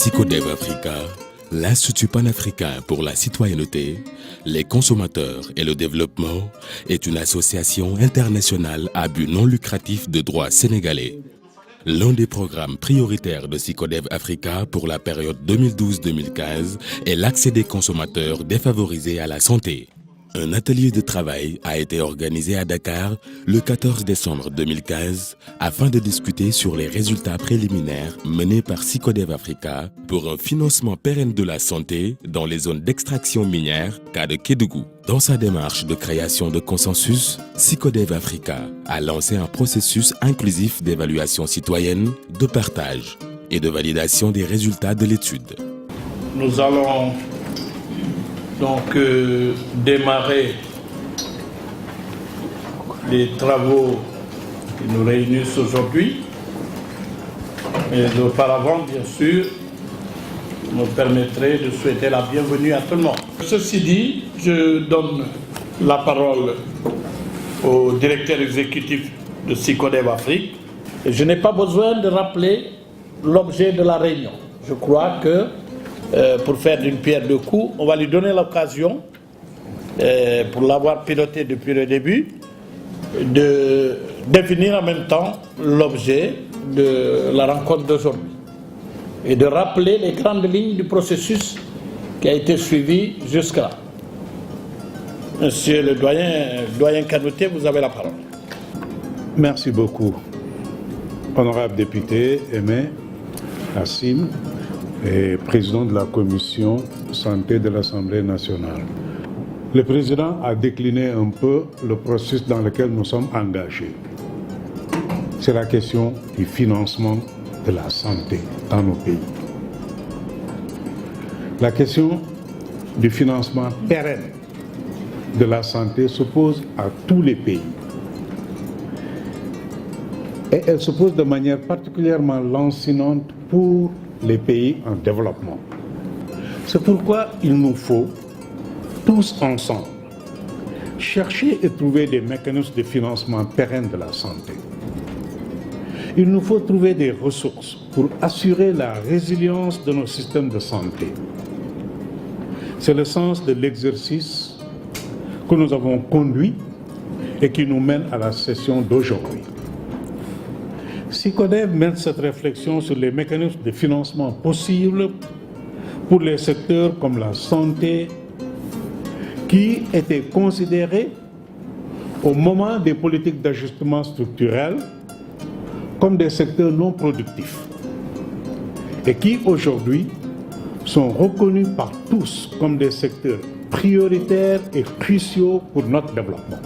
Psychodev Africa, l'Institut panafricain pour la citoyenneté, les consommateurs et le développement est une association internationale à but non lucratif de droit sénégalais. L'un des programmes prioritaires de Psychodev Africa pour la période 2012-2015 est l'accès des consommateurs défavorisés à la santé. Un atelier de travail a été organisé à Dakar le 14 décembre 2015 afin de discuter sur les résultats préliminaires menés par Psychodev Africa pour un financement pérenne de la santé dans les zones d'extraction minière cas de Kédougou. Dans sa démarche de création de consensus, Psychodev Africa a lancé un processus inclusif d'évaluation citoyenne, de partage et de validation des résultats de l'étude. Nous allons donc démarrer les travaux qui nous réunissent aujourd'hui. Mais auparavant, bien sûr, me permettrait de souhaiter la bienvenue à tout le monde. Ceci dit, je donne la parole au directeur exécutif de Psychodev Afrique. Et je n'ai pas besoin de rappeler l'objet de la réunion. Je crois que pour faire d'une pierre deux coups, on va lui donner l'occasion, pour l'avoir piloté depuis le début, de définir en même temps l'objet de la rencontre d'aujourd'hui et de rappeler les grandes lignes du processus qui a été suivi jusque-là. Monsieur le doyen Kanouté, vous avez la parole. Merci beaucoup. Honorable député Aimé Hassim, et président de la commission santé de l'Assemblée nationale. Le président a décliné un peu le processus dans lequel nous sommes engagés. C'est la question du financement de la santé dans nos pays. La question du financement pérenne de la santé se pose à tous les pays. Et elle se pose de manière particulièrement lancinante pour les pays en développement. C'est pourquoi il nous faut, tous ensemble, chercher et trouver des mécanismes de financement pérennes de la santé. Il nous faut trouver des ressources pour assurer la résilience de nos systèmes de santé. C'est le sens de l'exercice que nous avons conduit et qui nous mène à la session d'aujourd'hui. Psychodev mène cette réflexion sur les mécanismes de financement possibles pour les secteurs comme la santé, qui étaient considérés au moment des politiques d'ajustement structurel comme des secteurs non productifs et qui aujourd'hui sont reconnus par tous comme des secteurs prioritaires et cruciaux pour notre développement.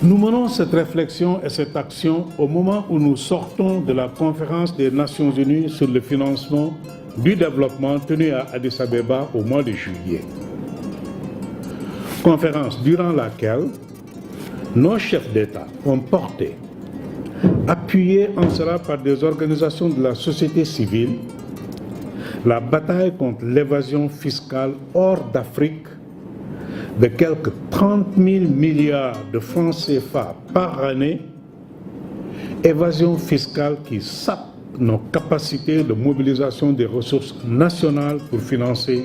Nous menons cette réflexion et cette action au moment où nous sortons de la conférence des Nations Unies sur le financement du développement tenue à Addis Abeba au mois de juillet. Conférence durant laquelle nos chefs d'État ont porté, appuyés en cela par des organisations de la société civile, la bataille contre l'évasion fiscale hors d'Afrique de quelques 30 000 milliards de francs CFA par année, évasion fiscale qui sape nos capacités de mobilisation des ressources nationales pour financer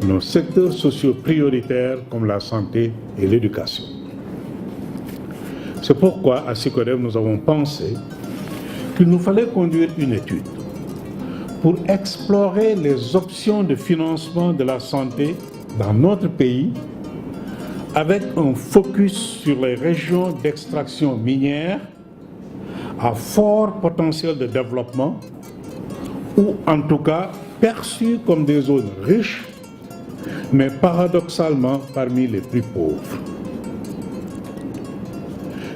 nos secteurs sociaux prioritaires comme la santé et l'éducation. C'est pourquoi, à Psychodev, nous avons pensé qu'il nous fallait conduire une étude pour explorer les options de financement de la santé dans notre pays avec un focus sur les régions d'extraction minière à fort potentiel de développement ou en tout cas perçues comme des zones riches mais paradoxalement parmi les plus pauvres.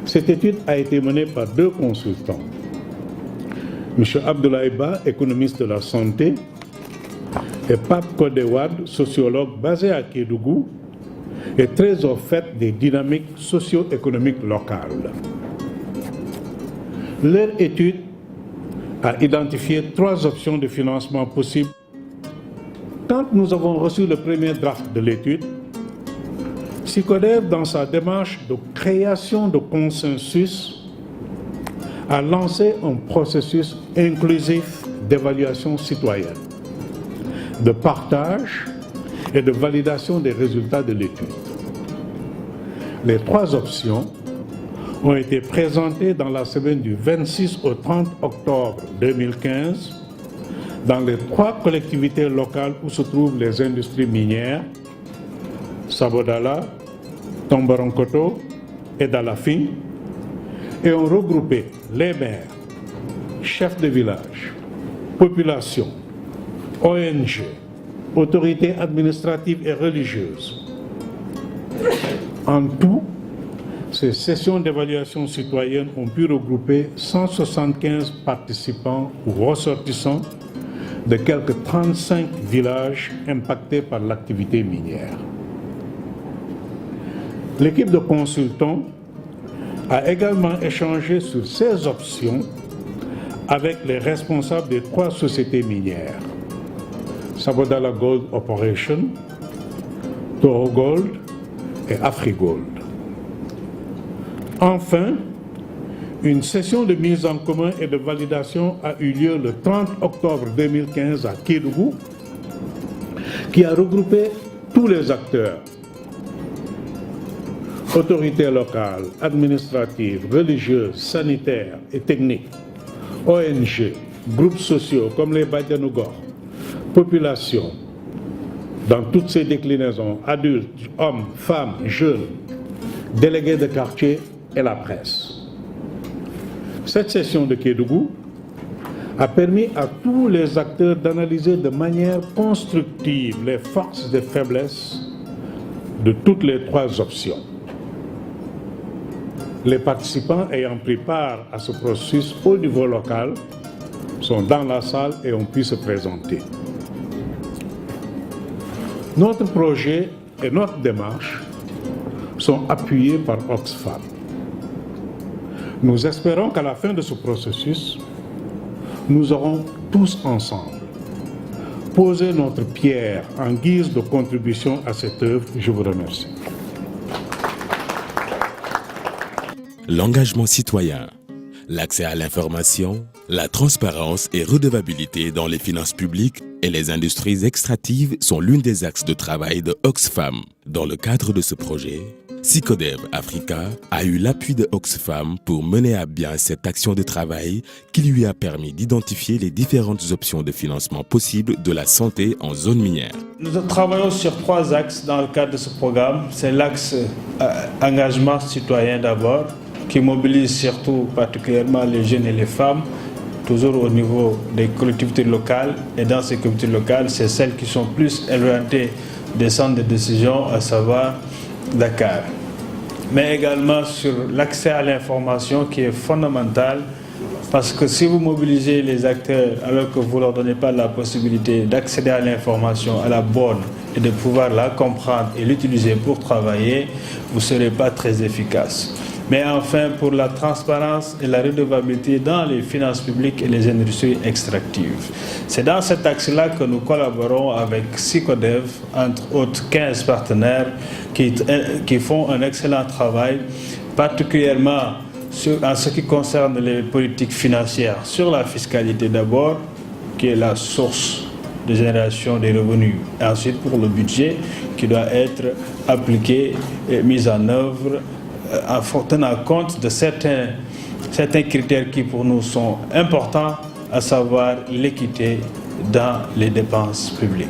Cette étude a été menée par deux consultants, M. Abdoulaye Ba, économiste de la santé, et Pape Kodewad, sociologue basé à Kédougou, et très au fait des dynamiques socio-économiques locales. Leur étude a identifié trois options de financement possibles. Quand nous avons reçu le premier draft de l'étude, Psychodev, dans sa démarche de création de consensus, a lancé un processus inclusif d'évaluation citoyenne, de partage et de validation des résultats de l'étude. Les 3 options ont été présentées dans la semaine du 26 au 30 octobre 2015 dans les 3 collectivités locales où se trouvent les industries minières, Sabodala, Tomboronkoto et Dalafing, et ont regroupé les maires, chefs de village, population, ONG, autorités administratives et religieuses. En tout, ces sessions d'évaluation citoyenne ont pu regrouper 175 participants ou ressortissants de quelques 35 villages impactés par l'activité minière. L'équipe de consultants a également échangé sur ces options avec les responsables des 3 sociétés minières, Sabodala Gold Operation, Toro Gold et AfriGold. Enfin, une session de mise en commun et de validation a eu lieu le 30 octobre 2015 à Kédougou, qui a regroupé tous les acteurs, autorités locales, administratives, religieuses, sanitaires et techniques, ONG, groupes sociaux comme les Badianougor, population, dans toutes ses déclinaisons, adultes, hommes, femmes, jeunes, délégués de quartier et la presse. Cette session de Kédougou a permis à tous les acteurs d'analyser de manière constructive les forces et faiblesses de toutes les 3 options. Les participants ayant pris part à ce processus au niveau local sont dans la salle et ont pu se présenter. Notre projet et notre démarche sont appuyés par Oxfam. Nous espérons qu'à la fin de ce processus, nous aurons tous ensemble posé notre pierre en guise de contribution à cette œuvre. Je vous remercie. L'engagement citoyen, l'accès à l'information, la transparence et redevabilité dans les finances publiques et les industries extractives sont l'une des axes de travail de Oxfam. Dans le cadre de ce projet, Sycodev Africa a eu l'appui de Oxfam pour mener à bien cette action de travail qui lui a permis d'identifier les différentes options de financement possibles de la santé en zone minière. Nous travaillons sur 3 axes dans le cadre de ce programme. C'est l'axe engagement citoyen d'abord, qui mobilise surtout particulièrement les jeunes et les femmes, toujours au niveau des collectivités locales. Et dans ces collectivités locales, c'est celles qui sont plus éloignées des centres de décision, à savoir Dakar. Mais également sur l'accès à l'information qui est fondamental, parce que si vous mobilisez les acteurs alors que vous ne leur donnez pas la possibilité d'accéder à l'information à la bonne et de pouvoir la comprendre et l'utiliser pour travailler, vous ne serez pas très efficace. Mais enfin, pour la transparence et la redevabilité dans les finances publiques et les industries extractives. C'est dans cet axe-là que nous collaborons avec Sycodev, entre autres 15 partenaires qui font un excellent travail, particulièrement en ce qui concerne les politiques financières, sur la fiscalité d'abord, qui est la source de génération des revenus, et ensuite pour le budget qui doit être appliqué et mis en œuvre en tenant compte de certains critères qui pour nous sont importants, à savoir l'équité dans les dépenses publiques.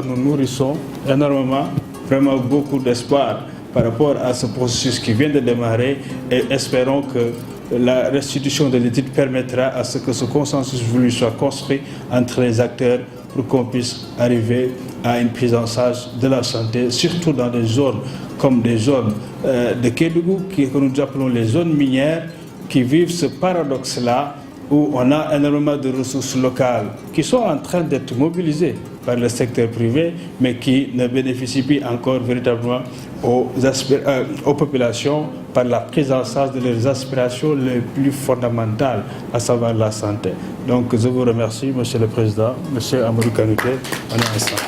Nous nourrissons énormément, vraiment beaucoup d'espoir par rapport à ce processus qui vient de démarrer et espérons que la restitution de l'étude permettra à ce que ce consensus voulu soit construit entre les acteurs pour qu'on puisse arriver à une prise en charge de la santé, surtout dans des zones comme des zones de Kédougou, que nous appelons les zones minières, qui vivent ce paradoxe-là, où on a énormément de ressources locales qui sont en train d'être mobilisées par le secteur privé, mais qui ne bénéficient plus encore véritablement aux populations par la prise en charge de leurs aspirations les plus fondamentales, à savoir la santé. Donc je vous remercie, Monsieur le Président, Monsieur Amadou Kanouté, on est ensemble.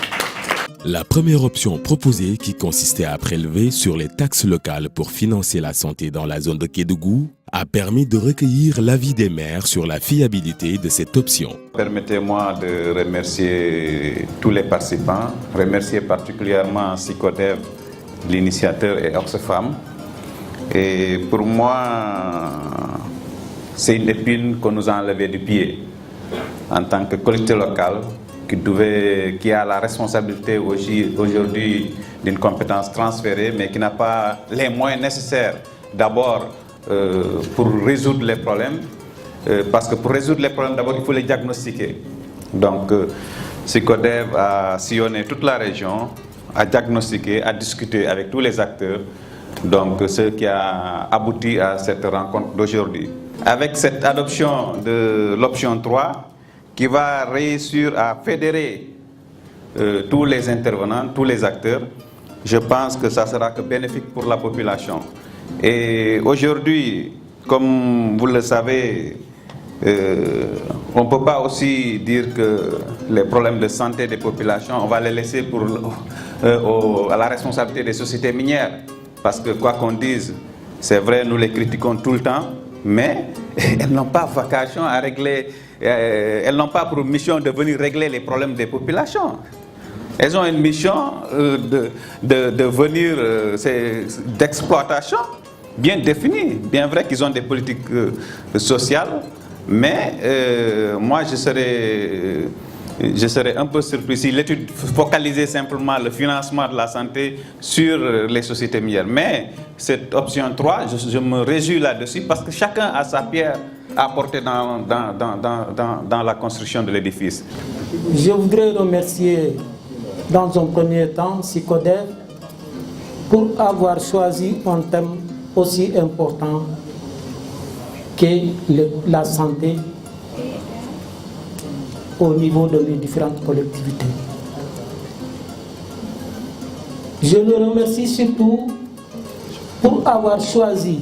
La première option proposée, qui consistait à prélever sur les taxes locales pour financer la santé dans la zone de Kédougou, a permis de recueillir l'avis des maires sur la fiabilité de cette option. Permettez-moi de remercier tous les participants, remercier particulièrement SICODEV, l'initiateur, et Oxfam. Et pour moi, c'est une épine qu'on nous a enlevée du pied en tant que collectivité locale qui a la responsabilité aujourd'hui d'une compétence transférée, mais qui n'a pas les moyens nécessaires d'abord pour résoudre les problèmes, parce que pour résoudre les problèmes, d'abord il faut les diagnostiquer. Donc SICODEV a sillonné toute la région, a diagnostiqué, a discuté avec tous les acteurs, donc ce qui a abouti à cette rencontre d'aujourd'hui. Avec cette adoption de l'option 3, qui va réussir à fédérer tous les intervenants, tous les acteurs, je pense que ça sera que bénéfique pour la population. Et aujourd'hui, comme vous le savez, on ne peut pas aussi dire que les problèmes de santé des populations, on va les laisser à la responsabilité des sociétés minières. Parce que quoi qu'on dise, c'est vrai, nous les critiquons tout le temps, mais elles n'ont pas vocation à régler, elles n'ont pas pour mission de venir régler les problèmes des populations. Elles ont une mission de venir d'exploitation bien définie. Bien vrai qu'ils ont des politiques sociales, mais moi je serais un peu surpris si l'étude focalisait simplement le financement de la santé sur les sociétés minières. Mais cette option 3, je me réjouis là-dessus parce que chacun a sa pierre à apporter dans la construction de l'édifice. Je voudrais remercier dans un premier temps SICODEV pour avoir choisi un thème aussi important que la santé au niveau de les différentes collectivités. Je le remercie surtout pour avoir choisi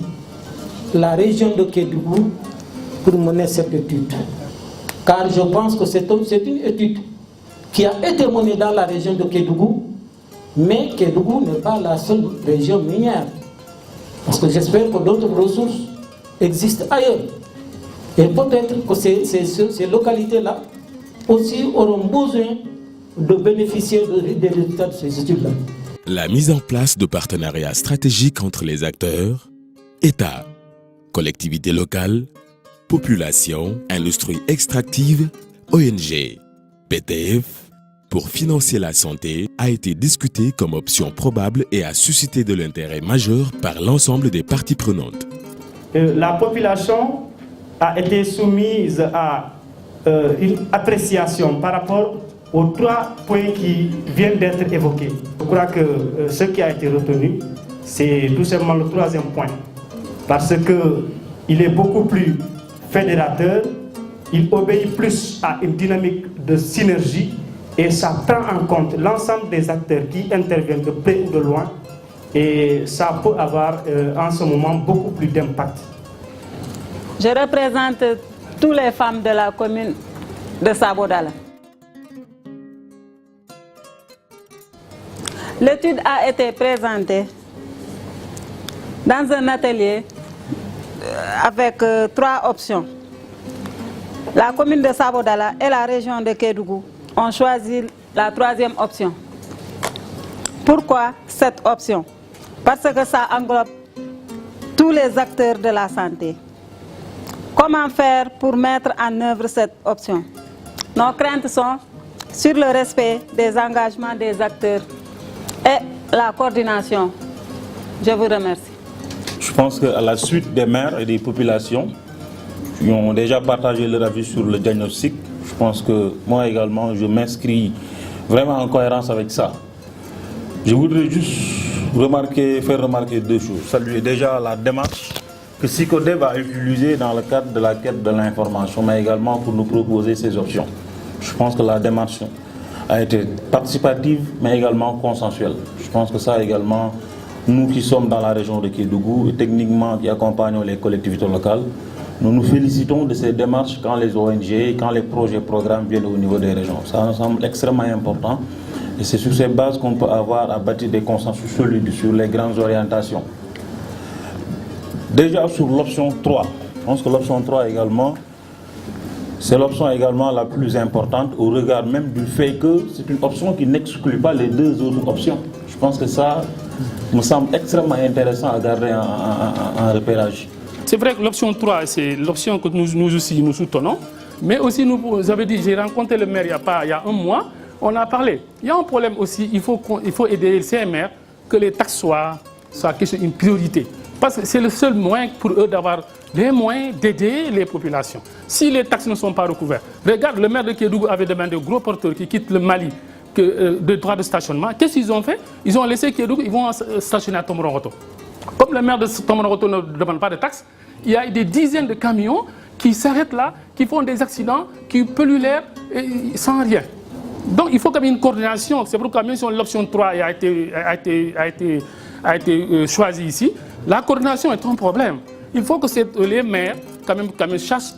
la région de Kédougou pour mener cette étude. Car je pense que c'est une étude qui a été menée dans la région de Kédougou, mais Kédougou n'est pas la seule région minière. Parce que j'espère que d'autres ressources existent ailleurs. Et peut-être que ces localités-là aussi auront besoin de bénéficier des résultats de ces études-là. La mise en place de partenariats stratégiques entre les acteurs, État, collectivités locales, population, industrie extractive, ONG, PTF, pour financer la santé, a été discutée comme option probable et a suscité de l'intérêt majeur par l'ensemble des parties prenantes. La population a été soumise à une appréciation par rapport aux 3 points qui viennent d'être évoqués. Je crois que ce qui a été retenu, c'est tout simplement le 3e point. Parce qu'il est beaucoup plus fédérateur, il obéit plus à une dynamique de synergie et ça prend en compte l'ensemble des acteurs qui interviennent de près ou de loin et ça peut avoir en ce moment beaucoup plus d'impact. Je représente toutes les femmes de la commune de Sabodala. L'étude a été présentée dans un atelier avec 3 options. La commune de Sabodala et la région de Kédougou ont choisi la 3e option. Pourquoi cette option? Parce que ça englobe tous les acteurs de la santé. Comment faire pour mettre en œuvre cette option? Nos craintes sont sur le respect des engagements des acteurs et la coordination. Je vous remercie. Je pense qu'à la suite des maires et des populations qui ont déjà partagé leur avis sur le diagnostic, je pense que moi également, je m'inscris vraiment en cohérence avec ça. Je voudrais juste faire remarquer 2 choses. Saluer déjà la démarche que SICODEV a utilisée dans le cadre de la quête de l'information, mais également pour nous proposer ces options. Je pense que la démarche a été participative, mais également consensuelle. Je pense que ça également, nous qui sommes dans la région de Kédougou et techniquement qui accompagnons les collectivités locales, nous nous félicitons de ces démarches quand les ONG, quand les projets, programmes viennent au niveau des régions. Ça nous semble extrêmement important Et c'est sur ces bases qu'on peut avoir à bâtir des consensus solides sur les grandes orientations. Déjà sur l'option 3, je pense que l'option 3 également, c'est l'option également la plus importante au regard même du fait que c'est une option qui n'exclut pas les deux autres options. Je pense que ça me semble extrêmement intéressant à garder en repérage. C'est vrai que l'option 3, c'est l'option que nous aussi nous soutenons, mais aussi vous avez dit, j'ai rencontré le maire il y a un mois, on a parlé. Il y a un problème aussi, il faut aider ces maires que les taxes soient une priorité. Parce que c'est le seul moyen pour eux d'avoir les moyens d'aider les populations. Si les taxes ne sont pas recouvertes, regarde, le maire de Kédougou avait demandé aux gros porteurs qui quittent le Mali de droits de stationnement. Qu'est-ce qu'ils ont fait? Ils ont laissé Kédougou, ils vont stationner à Tomororoto. Comme le maire de Tomororoto ne demande pas de taxes, il y a des dizaines de camions qui s'arrêtent là, qui font des accidents, qui polluent l'air sans rien. Donc il faut qu'il y ait une coordination. C'est pourquoi même si l'option 3 a été choisie ici, la coordination est un problème. Il faut que les maires quand même sachent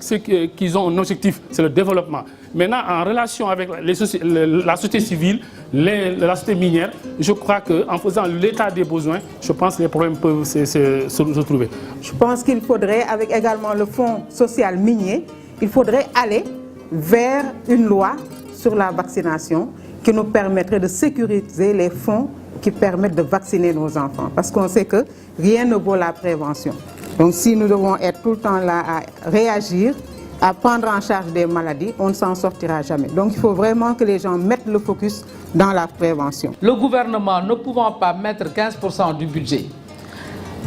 qu'ils ont un objectif, c'est le développement. Maintenant, en relation avec la société civile, la société minière, je crois qu'en faisant l'état des besoins, je pense que les problèmes peuvent se trouver. Je pense qu'il faudrait, avec également le fonds social minier, il faudrait aller vers une loi sur la vaccination qui nous permettrait de sécuriser les fonds qui permettent de vacciner nos enfants. Parce qu'on sait que rien ne vaut la prévention. Donc si nous devons être tout le temps là à réagir, à prendre en charge des maladies, on ne s'en sortira jamais. Donc il faut vraiment que les gens mettent le focus dans la prévention. Le gouvernement ne pouvant pas mettre 15% du budget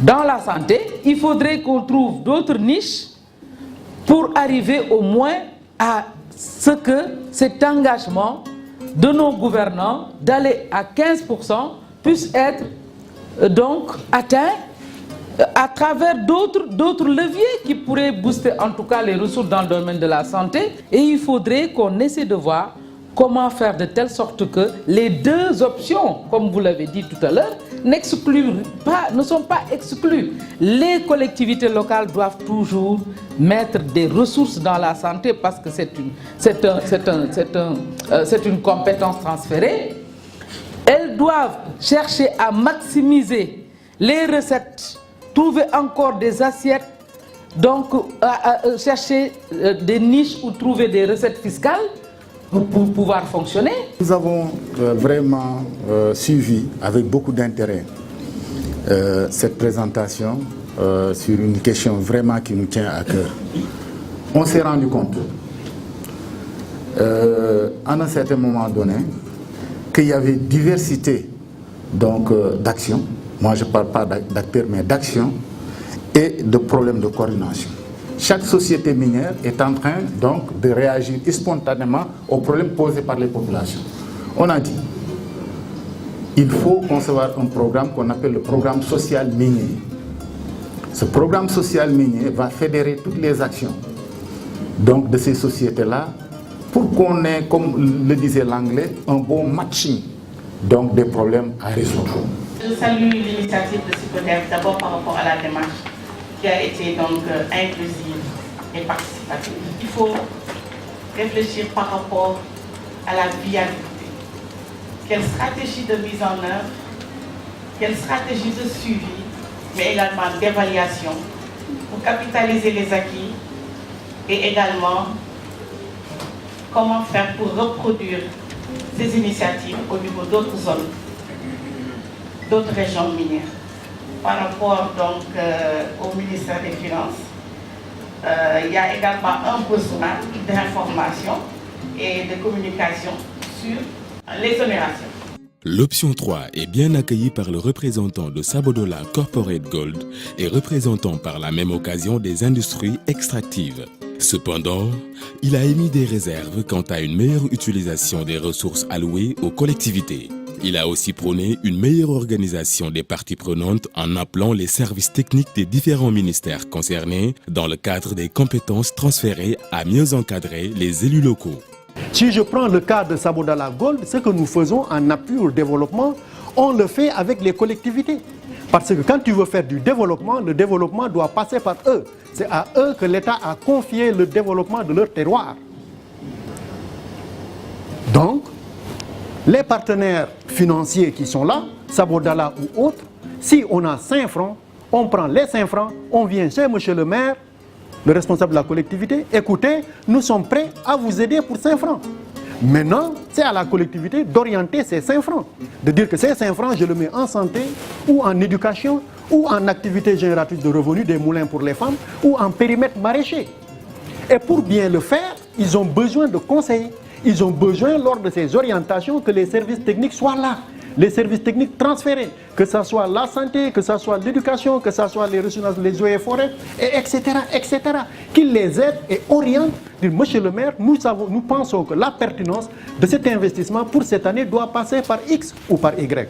dans la santé, il faudrait qu'on trouve d'autres niches pour arriver au moins à ce que cet engagement de nos gouvernants d'aller à 15% puisse être donc atteint à travers d'autres leviers qui pourraient booster en tout cas les ressources dans le domaine de la santé. Et il faudrait qu'on essaie de voir comment faire de telle sorte que les deux options, comme vous l'avez dit tout à l'heure, ne sont pas exclues. Les collectivités locales doivent toujours mettre des ressources dans la santé parce que c'est une compétence transférée. Elles doivent chercher à maximiser les recettes, trouver encore des assiettes, donc chercher des niches ou trouver des recettes fiscales pour pouvoir fonctionner. Nous avons vraiment suivi avec beaucoup d'intérêt cette présentation sur une question vraiment qui nous tient à cœur. On s'est rendu compte à un certain moment donné qu'il y avait diversité d'actions. Moi je ne parle pas d'acteurs mais d'actions et de problèmes de coordination. Chaque société minière est en train donc de réagir spontanément aux problèmes posés par les populations. On a dit, il faut concevoir un programme qu'on appelle le programme social minier. Ce programme social minier va fédérer toutes les actions donc, de ces sociétés-là pour qu'on ait, comme le disait l'anglais, un bon matching donc, des problèmes à résoudre. Je salue l'initiative de Psychodef d'abord par rapport à la démarche qui a été donc inclusive et participative. Il faut réfléchir par rapport à la viabilité. Quelle stratégie de mise en œuvre, quelle stratégie de suivi, mais également d'évaluation pour capitaliser les acquis et également comment faire pour reproduire ces initiatives au niveau d'autres zones, d'autres régions minières. Par rapport donc au ministère des Finances, il y a également un besoin d'information et de communication sur l'exonération. L'option 3 est bien accueillie par le représentant de Sabodala Corporate Gold et représentant par la même occasion des industries extractives. Cependant, il a émis des réserves quant à une meilleure utilisation des ressources allouées aux collectivités. Il a aussi prôné une meilleure organisation des parties prenantes en appelant les services techniques des différents ministères concernés dans le cadre des compétences transférées à mieux encadrer les élus locaux. Si je prends le cas de Sabodala Gold, ce que nous faisons en appui au développement, on le fait avec les collectivités. Parce que quand tu veux faire du développement, le développement doit passer par eux. C'est à eux que l'État a confié le développement de leur terroir. Donc, les partenaires financiers qui sont là, Sabodala ou autres, si on a 5 francs, on prend les 5 francs, on vient chez monsieur le maire, le responsable de la collectivité, écoutez, nous sommes prêts à vous aider pour 5 francs. Maintenant, c'est à la collectivité d'orienter ces 5 francs, de dire que ces 5 francs, je le mets en santé, ou en éducation, ou en activité génératrice de revenus, des moulins pour les femmes, ou en périmètre maraîcher. Et pour bien le faire, ils ont besoin de conseils. Ils ont besoin, lors de ces orientations, que les services techniques soient là. Les services techniques transférés, que ce soit la santé, que ce soit l'éducation, que ce soit les ressources, les eaux et forêts, etc., etc. Qu'ils les aident et orientent. Monsieur le maire, nous pensons que la pertinence de cet investissement pour cette année doit passer par X ou par Y.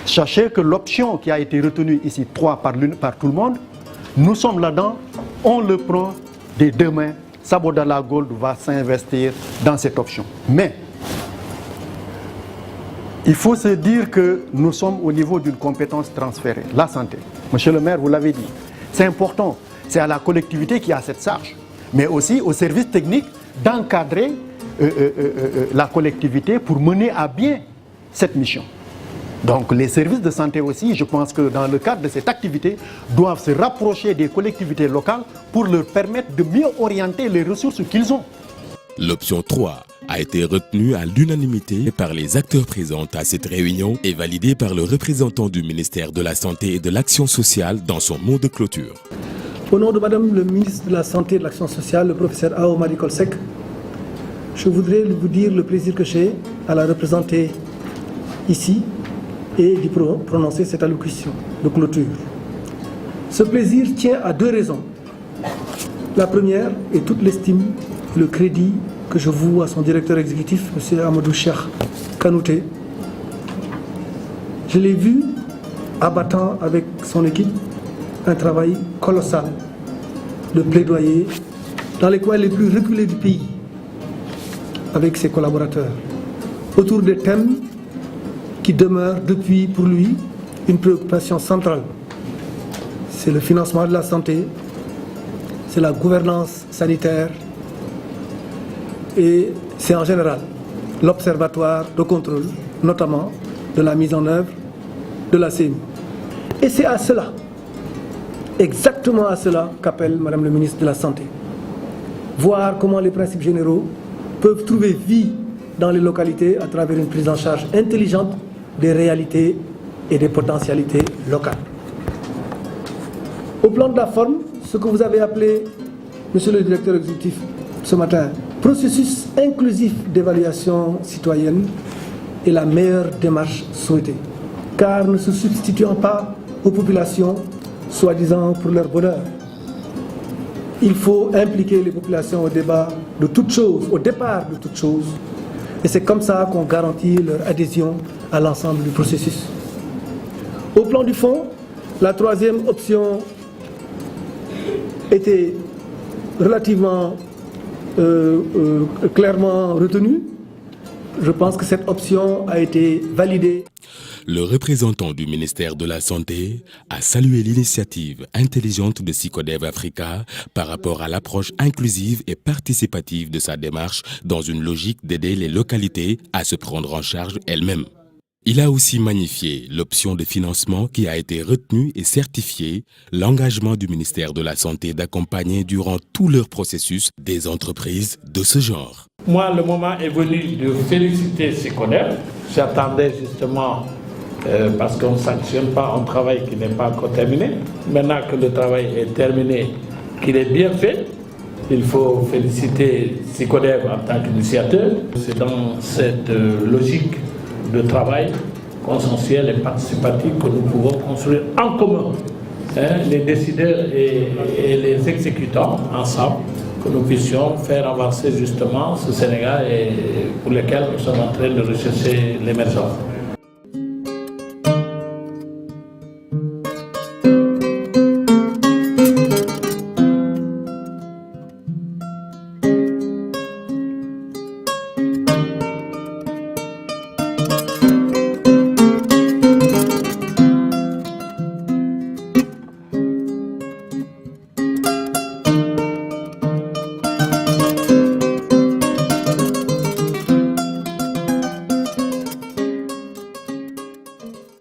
Sachez que l'option qui a été retenue ici, 3 par tout le monde, nous sommes là-dedans, on le prend des 2 mains. Sabodala Gold va s'investir dans cette option. Mais il faut se dire que nous sommes au niveau d'une compétence transférée, la santé. Monsieur le maire, vous l'avez dit, c'est important. C'est à la collectivité qui a cette charge, mais aussi aux services techniques d'encadrer la collectivité pour mener à bien cette mission. Donc les services de santé aussi, je pense que dans le cadre de cette activité, doivent se rapprocher des collectivités locales pour leur permettre de mieux orienter les ressources qu'ils ont. L'option 3 a été retenue à l'unanimité par les acteurs présents à cette réunion et validée par le représentant du ministère de la Santé et de l'Action sociale dans son mot de clôture. Au nom de Madame le ministre de la Santé et de l'Action sociale, le professeur Awa Marie Coll Seck, je voudrais vous dire le plaisir que j'ai à la représenter ici et d'y prononcer cette allocution de clôture. Ce plaisir tient à 2 raisons. La première est toute l'estime, le crédit que je voue à son directeur exécutif, M. Amadou Cheikh Kanouté. Je l'ai vu abattant avec son équipe un travail colossal de plaidoyer dans les coins les plus reculés du pays avec ses collaborateurs autour des thèmes qui demeurent depuis pour lui une préoccupation centrale. C'est le financement de la santé, c'est la gouvernance sanitaire et c'est en général l'observatoire de contrôle, notamment de la mise en œuvre de la CMU. Et c'est à cela, exactement à cela qu'appelle Madame le ministre de la Santé. Voir comment les principes généraux peuvent trouver vie dans les localités à travers une prise en charge intelligente des réalités et des potentialités locales. Au plan de la forme, ce que vous avez appelé, Monsieur le directeur exécutif, ce matin, processus inclusif d'évaluation citoyenne est la meilleure démarche souhaitée, car ne se substituant pas aux populations, soi-disant pour leur bonheur. Il faut impliquer les populations au débat de toutes choses, au départ de toutes choses, et c'est comme ça qu'on garantit leur adhésion à l'ensemble du processus. Au plan du fond, la 3e option était relativement clairement retenue. Je pense que cette option a été validée. Le représentant du ministère de la Santé a salué l'initiative intelligente de Sycodev Africa par rapport à l'approche inclusive et participative de sa démarche dans une logique d'aider les localités à se prendre en charge elles-mêmes. Il a aussi magnifié l'option de financement qui a été retenue et certifié l'engagement du ministère de la Santé d'accompagner durant tout leur processus des entreprises de ce genre. Moi, le moment est venu de féliciter Sycodev. J'attendais justement, parce qu'on ne sanctionne pas un travail qui n'est pas encore terminé. Maintenant que le travail est terminé, qu'il est bien fait, il faut féliciter Sycodev en tant qu'initiateur. C'est dans cette logique de travail consensuel et participatif que nous pouvons construire en commun, les décideurs et les exécutants ensemble, que nous puissions faire avancer justement ce Sénégal et pour lequel nous sommes en train de rechercher l'émergence.